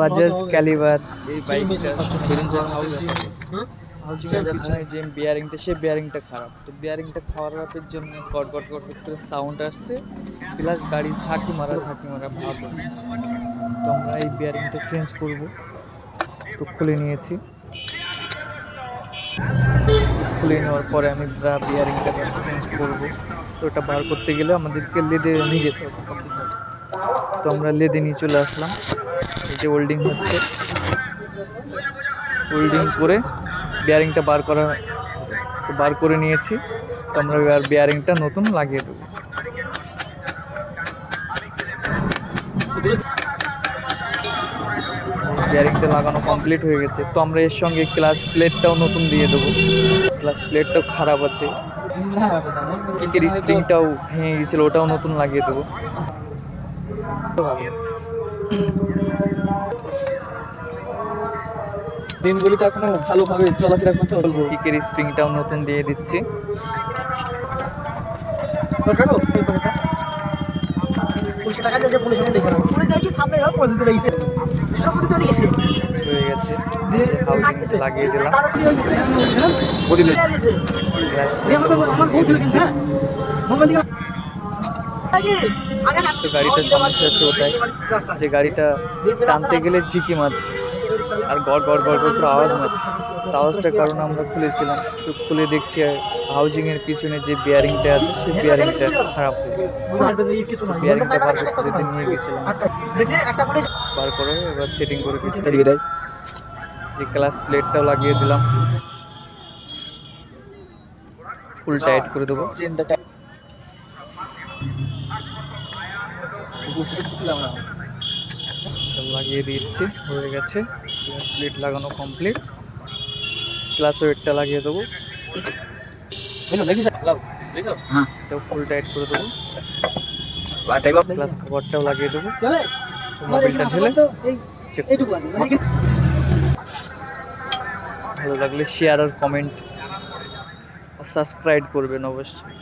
Bajaj calibre এই বাইকটা হাউজিংয়ের পিছনে যে বিয়ারিংটা সে বিয়ারিংটা খারাপ, তো বিয়ারিংটা খারাপের জন্য গট গট গট গট করে সাউন্ড আসছে, প্লাস গাড়ি ঝাঁকি মারা ভাব আসছে। তো আমরা এই বিয়ারিংটা চেঞ্জ করব, তো খুলে নিয়েছি। খুলে নেওয়ার পরে আমি বিয়ারিংটা চেঞ্জ করব। তো ওটা বার করতে গেলে আমাদেরকে লেদে নিয়ে যেতে হবে। তো আমরা লেদে নিয়ে চলে আসলাম। এই যে ওল্ডিং হচ্ছে, ওল্ডিং করে বিয়ারিংটা বার করে নিয়েছি। তো আমরা এবার বিয়ারিংটা নতুন লাগিয়ে দেবো। বিয়ারিংটা লাগানো কমপ্লিট হয়ে গেছে। তো আমরা এর সঙ্গে ক্লাস প্লেটটাও নতুন দিয়ে দেবো। ক্লাস প্লেটটাও খারাপ আছে, কিকের স্প্রিংটাও ভেঙে গেছিলো, ওটাও নতুন লাগিয়ে দেবো। দিনগুলিতে এখনো ভালোভাবে চলাফেরা করতে বলবো। কিকের স্প্রিংটাও নতুন দিয়ে দিচ্ছি। হয়ে গেছে, লাগিয়ে দিলাম। তো গাড়িটার সমস্যা হচ্ছে ওটাই যে গাড়িটা টানতে গেলে ঝিকি মারছে আর গড় গড় গড় গড় করে আওয়াজ মারছে। আওয়াজটার কারণে আমরা খুলেছিলাম, তো খুলে দেখছি হাউজিংয়ের পিছনে যে বিয়ারিংটা আছে সেই বিয়ারিংটা খারাপ হয়ে গেছে। বিয়ারিংটা বার করতে নিয়ে গেছিলাম, বার করে এবার সেটিং করে এই ক্লাস প্লেটটাও লাগিয়ে দিলাম, ফুল টাইট করে দেবো। লাগিয়ে দিচ্ছি, হয়ে গেছে। ক্লাস প্লেট লাগানো কমপ্লিট। ক্লাস ওয়েটটা লাগিয়ে দেবো, ফুল টাইট করে দেবো। ক্লাস কভারটাও লাগিয়ে দেবো। মোবাইলটা ঢেলে ভালো লাগলে শেয়ার আর কমেন্ট আর সাবস্ক্রাইব করবেন অবশ্যই।